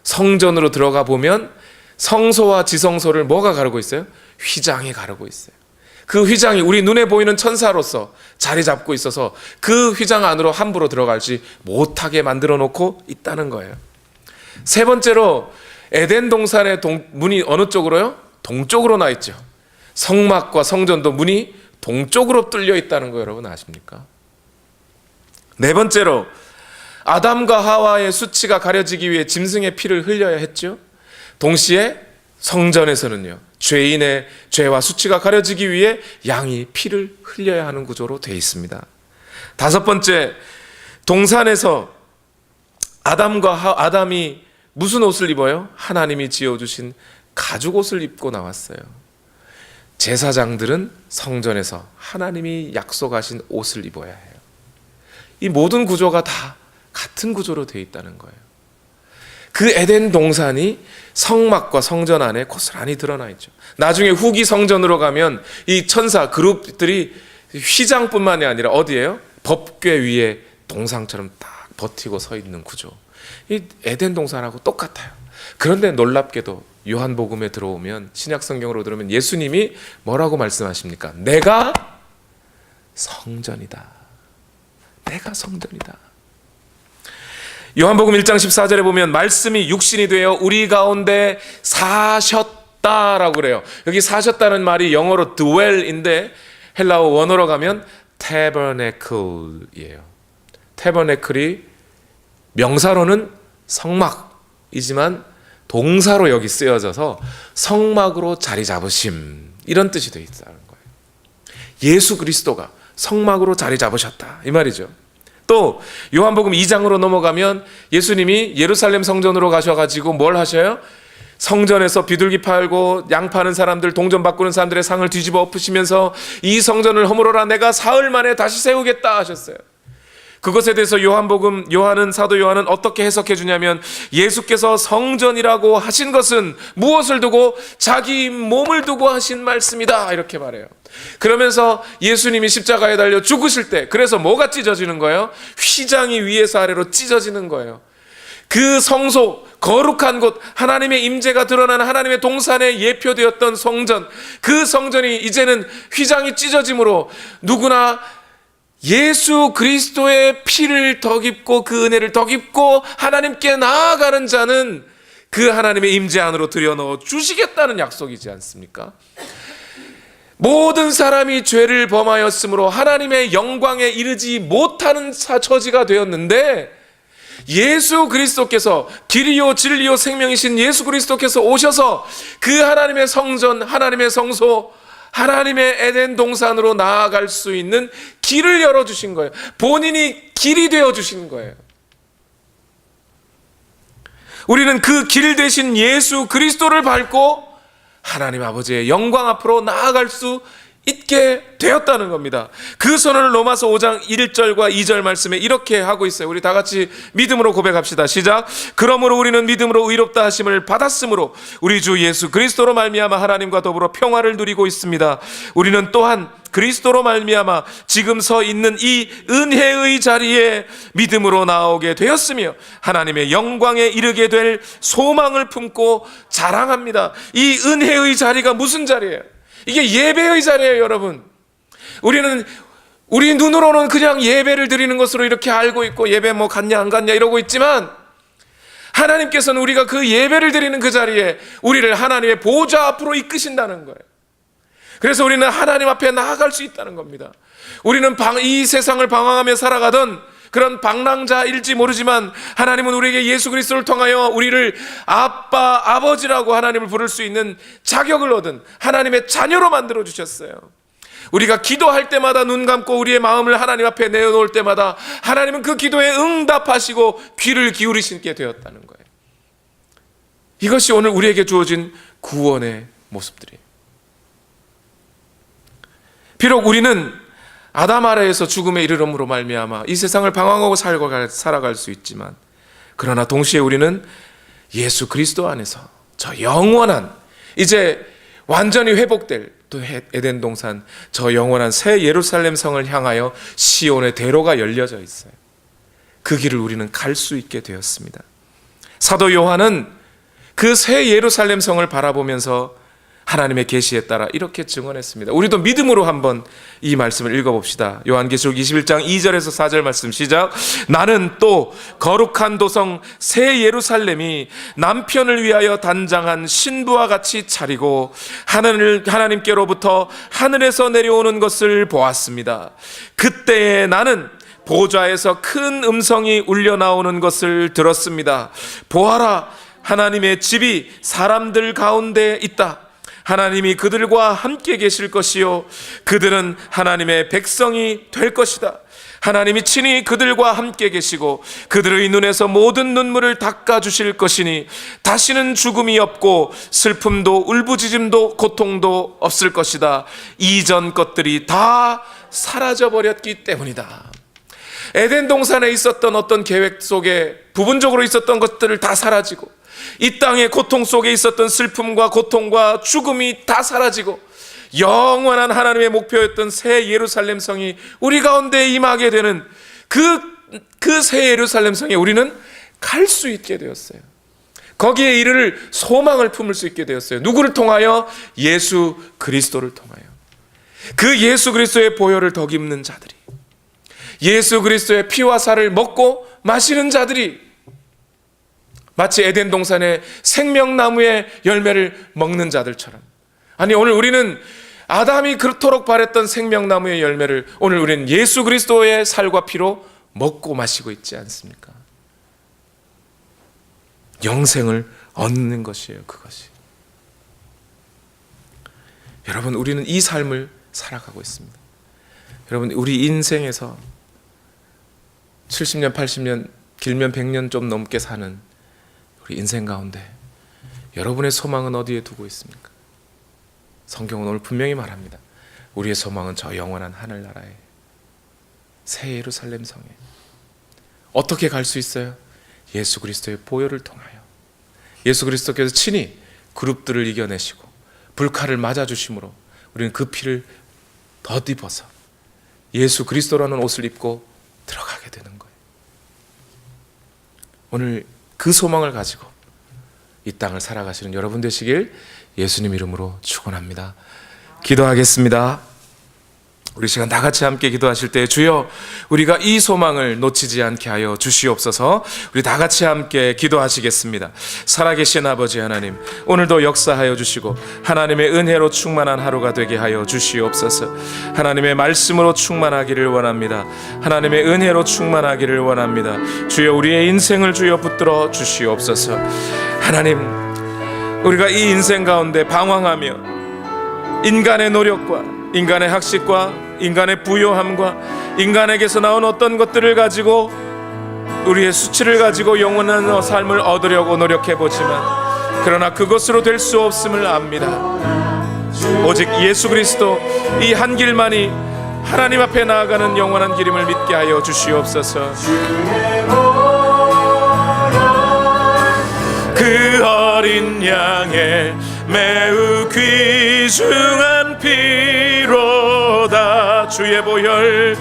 Speaker 1: 성전으로 들어가 보면 성소와 지성소를 뭐가 가르고 있어요? 휘장이 가르고 있어요. 그 휘장이 우리 눈에 보이는 천사로서 자리 잡고 있어서 그 휘장 안으로 함부로 들어가지 못하게 만들어 놓고 있다는 거예요. 세 번째로 에덴 동산의 문이 어느 쪽으로요? 동쪽으로 나 있죠. 성막과 성전도 문이 동쪽으로 뚫려 있다는 거 여러분 아십니까? 네 번째로 아담과 하와의 수치가 가려지기 위해 짐승의 피를 흘려야 했죠. 동시에 성전에서는요, 죄인의 죄와 수치가 가려지기 위해 양이 피를 흘려야 하는 구조로 되어 있습니다. 다섯 번째, 동산에서 아담이 무슨 옷을 입어요? 하나님이 지어주신 가죽 옷을 입고 나왔어요. 제사장들은 성전에서 하나님이 약속하신 옷을 입어야 해요. 이 모든 구조가 다 같은 구조로 되어 있다는 거예요. 그 에덴 동산이 성막과 성전 안에 고스란히 드러나 있죠. 나중에 후기 성전으로 가면 이 천사 그룹들이 휘장뿐만이 아니라 어디예요? 법궤 위에 동상처럼 딱 버티고 서 있는 구조. 이 에덴 동산하고 똑같아요. 그런데 놀랍게도 요한복음에 들어오면, 신약 성경으로 들어오면 예수님이 뭐라고 말씀하십니까? 내가 성전이다. 내가 성전이다. 요한복음 1장 14절에 보면 말씀이 육신이 되어 우리 가운데 사셨다라고 그래요. 여기 사셨다는 말이 영어로 dwell인데 헬라어 원어로 가면 tabernacle이에요. tabernacle이 명사로는 성막이지만 동사로 여기 쓰여져서 성막으로 자리 잡으심, 이런 뜻이 되어 있다는 거예요. 예수 그리스도가 성막으로 자리 잡으셨다 이 말이죠. 또 요한복음 2장으로 넘어가면 예수님이 예루살렘 성전으로 가셔가지고 뭘 하셔요? 성전에서 비둘기 팔고 양 파는 사람들, 동전 바꾸는 사람들의 상을 뒤집어 엎으시면서 이 성전을 허물어라, 내가 사흘 만에 다시 세우겠다 하셨어요. 그것에 대해서 사도 요한은 어떻게 해석해 주냐면, 예수께서 성전이라고 하신 것은 무엇을 두고? 자기 몸을 두고 하신 말씀이다, 이렇게 말해요. 그러면서 예수님이 십자가에 달려 죽으실 때, 그래서 뭐가 찢어지는 거예요? 휘장이 위에서 아래로 찢어지는 거예요. 그 성소, 거룩한 곳, 하나님의 임재가 드러나는 하나님의 동산에 예표되었던 성전, 그 성전이 이제는 휘장이 찢어짐으로 누구나 예수 그리스도의 피를 덧입고 그 은혜를 덧입고 하나님께 나아가는 자는 그 하나님의 임재 안으로 들여넣어 주시겠다는 약속이지 않습니까? 모든 사람이 죄를 범하였으므로 하나님의 영광에 이르지 못하는 처지가 되었는데, 예수 그리스도께서, 길이요 진리요 생명이신 예수 그리스도께서 오셔서 그 하나님의 성전, 하나님의 성소, 하나님의 에덴 동산으로 나아갈 수 있는 길을 열어주신 거예요. 본인이 길이 되어주신 거예요. 우리는 그 길 대신 예수 그리스도를 밟고 하나님 아버지의 영광 앞으로 나아갈 수 있게 되었다는 겁니다. 그 선언을 로마서 5장 1절과 2절 말씀에 이렇게 하고 있어요. 우리 다 같이 믿음으로 고백합시다. 시작. 그러므로 우리는 믿음으로 의롭다 하심을 받았으므로 우리 주 예수 그리스도로 말미암아 하나님과 더불어 평화를 누리고 있습니다. 우리는 또한 그리스도로 말미암아 지금 서 있는 이 은혜의 자리에 믿음으로 나오게 되었으며 하나님의 영광에 이르게 될 소망을 품고 자랑합니다. 이 은혜의 자리가 무슨 자리예요? 이게 예배의 자리예요, 여러분. 우리 눈으로는 그냥 예배를 드리는 것으로 이렇게 알고 있고, 예배 뭐 갔냐 안 갔냐 이러고 있지만, 하나님께서는 우리가 그 예배를 드리는 그 자리에 우리를 하나님의 보좌 앞으로 이끄신다는 거예요. 그래서 우리는 하나님 앞에 나아갈 수 있다는 겁니다. 우리는 이 세상을 방황하며 살아가던 그런 방랑자일지 모르지만, 하나님은 우리에게 예수 그리스도를 통하여 우리를 아빠, 아버지라고 하나님을 부를 수 있는 자격을 얻은 하나님의 자녀로 만들어 주셨어요. 우리가 기도할 때마다 눈 감고 우리의 마음을 하나님 앞에 내어놓을 때마다 하나님은 그 기도에 응답하시고 귀를 기울이시게 되었다는 거예요. 이것이 오늘 우리에게 주어진 구원의 모습들이에요. 비록 우리는 아담 아래에서 죽음에 이르름으로 말미암아 이 세상을 방황하고 살아갈 수 있지만, 그러나 동시에 우리는 예수 그리스도 안에서 저 영원한, 이제 완전히 회복될 또 에덴 동산, 저 영원한 새 예루살렘 성을 향하여 시온의 대로가 열려져 있어요. 그 길을 우리는 갈 수 있게 되었습니다. 사도 요한은 그 새 예루살렘 성을 바라보면서 하나님의 계시에 따라 이렇게 증언했습니다. 우리도 믿음으로 한번 이 말씀을 읽어봅시다. 요한계시록 21장 2절에서 4절 말씀 시작. 나는 또 거룩한 도성 새 예루살렘이 남편을 위하여 단장한 신부와 같이 차리고 하나님께로부터 하늘에서 내려오는 것을 보았습니다. 그때에 나는 보좌에서 큰 음성이 울려 나오는 것을 들었습니다. 보아라, 하나님의 집이 사람들 가운데 있다. 하나님이 그들과 함께 계실 것이요 그들은 하나님의 백성이 될 것이다. 하나님이 친히 그들과 함께 계시고 그들의 눈에서 모든 눈물을 닦아주실 것이니 다시는 죽음이 없고 슬픔도 울부짖음도 고통도 없을 것이다. 이전 것들이 다 사라져버렸기 때문이다. 에덴 동산에 있었던 어떤 계획 속에 부분적으로 있었던 것들을 다 사라지고, 이 땅의 고통 속에 있었던 슬픔과 고통과 죽음이 다 사라지고, 영원한 하나님의 목표였던 새 예루살렘 성이 우리 가운데 임하게 되는 그 새 예루살렘 성에 우리는 갈 수 있게 되었어요. 거기에 이를 소망을 품을 수 있게 되었어요. 누구를 통하여? 예수 그리스도를 통하여. 그 예수 그리스도의 보혈을 덧입는 자들이, 예수 그리스도의 피와 살을 먹고 마시는 자들이 마치 에덴 동산의 생명나무의 열매를 먹는 자들처럼, 아니 오늘 우리는 아담이 그토록 바랬던 생명나무의 열매를 오늘 우리는 예수 그리스도의 살과 피로 먹고 마시고 있지 않습니까? 영생을 얻는 것이에요. 그것이. 여러분, 우리는 이 삶을 살아가고 있습니다. 여러분, 우리 인생에서 70년, 80년, 길면 100년 좀 넘게 사는 우리 인생 가운데 여러분의 소망은 어디에 두고 있습니까? 성경은 오늘 분명히 말합니다. 우리의 소망은 저 영원한 하늘나라에 새 예루살렘 성에. 어떻게 갈 수 있어요? 예수 그리스도의 보혈을 통하여. 예수 그리스도께서 친히 그룹들을 이겨내시고 불칼을 맞아주심으로 우리는 그 피를 덧입어서 예수 그리스도라는 옷을 입고 들어가게 되는 거예요. 오늘 그 소망을 가지고 이 땅을 살아가시는 여러분 되시길 예수님 이름으로 축원합니다. 기도하겠습니다. 우리 시간 다 같이 함께 기도하실 때 주여 우리가 이 소망을 놓치지 않게 하여 주시옵소서. 우리 다 같이 함께 기도하시겠습니다. 살아계신 아버지 하나님, 오늘도 역사하여 주시고 하나님의 은혜로 충만한 하루가 되게 하여 주시옵소서. 하나님의 말씀으로 충만하기를 원합니다. 하나님의 은혜로 충만하기를 원합니다. 주여 우리의 인생을 주여 붙들어 주시옵소서. 하나님, 우리가 이 인생 가운데 방황하며 인간의 노력과 인간의 학식과 인간의 부요함과 인간에게서 나온 어떤 것들을 가지고 우리의 수치를 가지고 영원한 삶을 얻으려고 노력해보지만 그러나 그것으로 될 수 없음을 압니다. 오직 예수 그리스도 이 한 길만이 하나님 앞에 나아가는 영원한 길임을 믿게 하여 주시옵소서. 그 어린 양의 매우 귀중한 피로다. 주의 보혈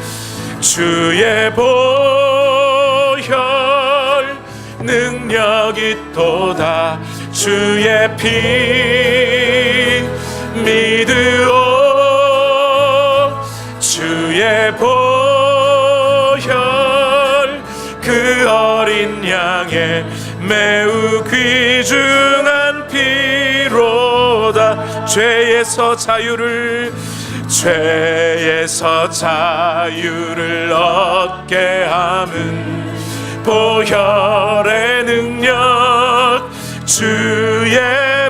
Speaker 1: 능력이 또다. 주의 피 믿으오. 주의 보혈 그 어린 양의 매우 귀중한 피로다. 죄에서 자유를 얻게 함은 보혈의 능력. 주의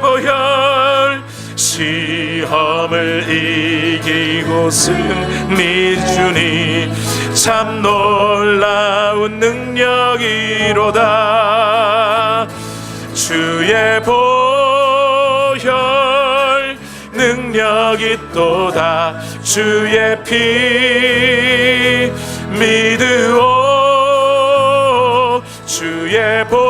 Speaker 1: 보혈 시험을 이기고 승리 주니 참 놀라운 능력이로다. 주의 보혈 능력이 또다. 주의 피 믿으오. 주의 보혈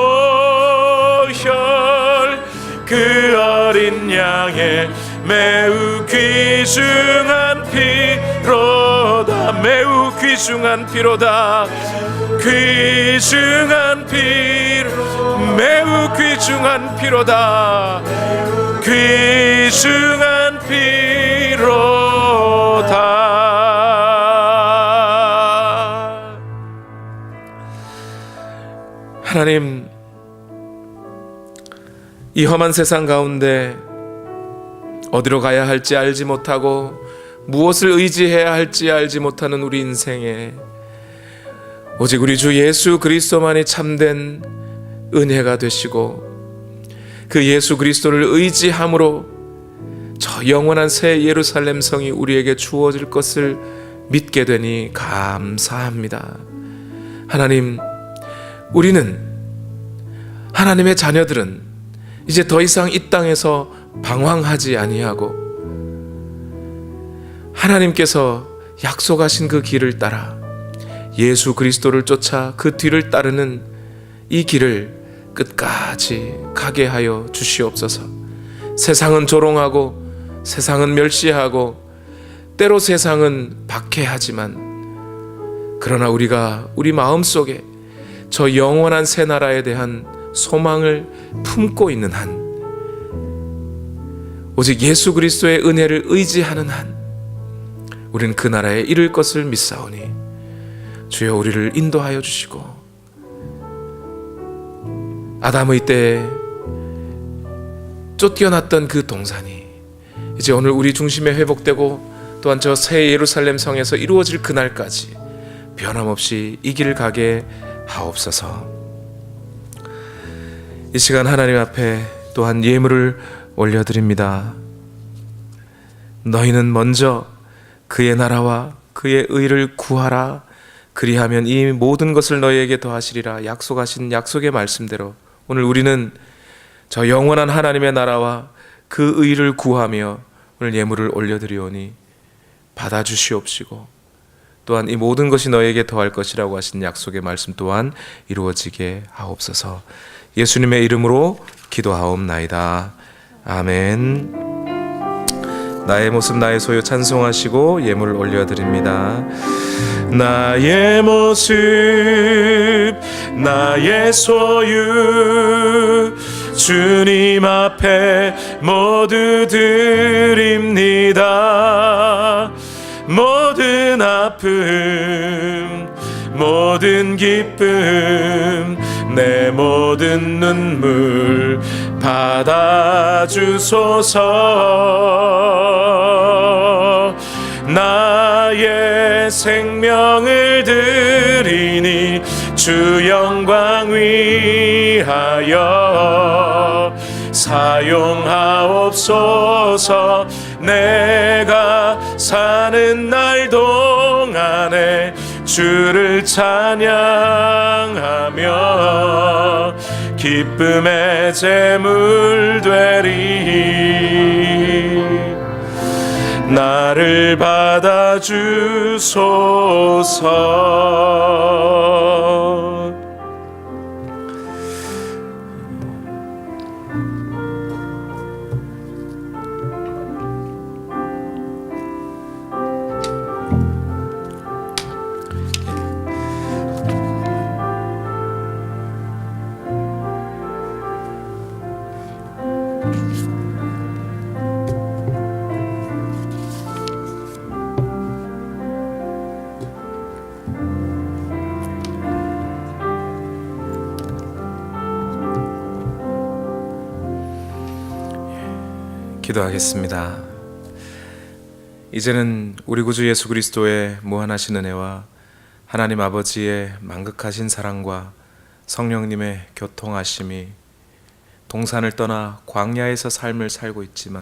Speaker 1: 그 어린 양의 매우 귀중한 피로다. 매우 귀중한 피로다. 귀중한 피로 매우 귀중한 피로다. 귀중한 피로다. 하나님, 이 험한 세상 가운데 어디로 가야 할지 알지 못하고 무엇을 의지해야 할지 알지 못하는 우리 인생에 오직 우리 주 예수 그리스도만이 참된 은혜가 되시고 그 예수 그리스도를 의지함으로 저 영원한 새 예루살렘 성이 우리에게 주어질 것을 믿게 되니 감사합니다. 하나님, 우리는 하나님의 자녀들은 이제 더 이상 이 땅에서 방황하지 아니하고 하나님께서 약속하신 그 길을 따라 예수 그리스도를 쫓아 그 뒤를 따르는 이 길을 끝까지 가게 하여 주시옵소서. 세상은 조롱하고 세상은 멸시하고 때로 세상은 박해하지만 그러나 우리가 우리 마음속에 저 영원한 새 나라에 대한 소망을 품고 있는 한, 오직 예수 그리스도의 은혜를 의지하는 한 우리는 그 나라에 이를 것을 믿사오니 주여 우리를 인도하여 주시고 아담의 때에 쫓겨났던 그 동산이 이제 오늘 우리 중심에 회복되고 또한 저 새 예루살렘 성에서 이루어질 그날까지 변함없이 이 길을 가게 하옵소서. 이 시간 하나님 앞에 또한 예물을 올려드립니다. 너희는 먼저 그의 나라와 그의 의를 구하라. 그리하면 이 모든 것을 너희에게 더하시리라. 약속하신 약속의 말씀대로 오늘 우리는 저 영원한 하나님의 나라와 그 의를 구하며 오늘 예물을 올려드리오니 받아주시옵시고 또한 이 모든 것이 너희에게 더할 것이라고 하신 약속의 말씀 또한 이루어지게 하옵소서. 예수님의 이름으로 기도하옵나이다. 아멘. 나의 모습 나의 소유 찬송하시고 예물을 올려드립니다. 나의 모습 나의 소유 주님 앞에 모두 드립니다. 모두 모든 아픔 모든 기쁨 내 모든 눈물 받아주소서. 나의 생명을 드리니 주 영광 위하여 사용하옵소서. 내가 사는 날 동안에 주를 찬양하며 기쁨의 제물 되리. 나를 받아주소서. 기도하겠습니다. 이제는 우리 구주 예수 그리스도의 무한하신 은혜와 하나님 아버지의 만극하신 사랑과 성령님의 교통하심이 동산을 떠나 광야에서 삶을 살고 있지만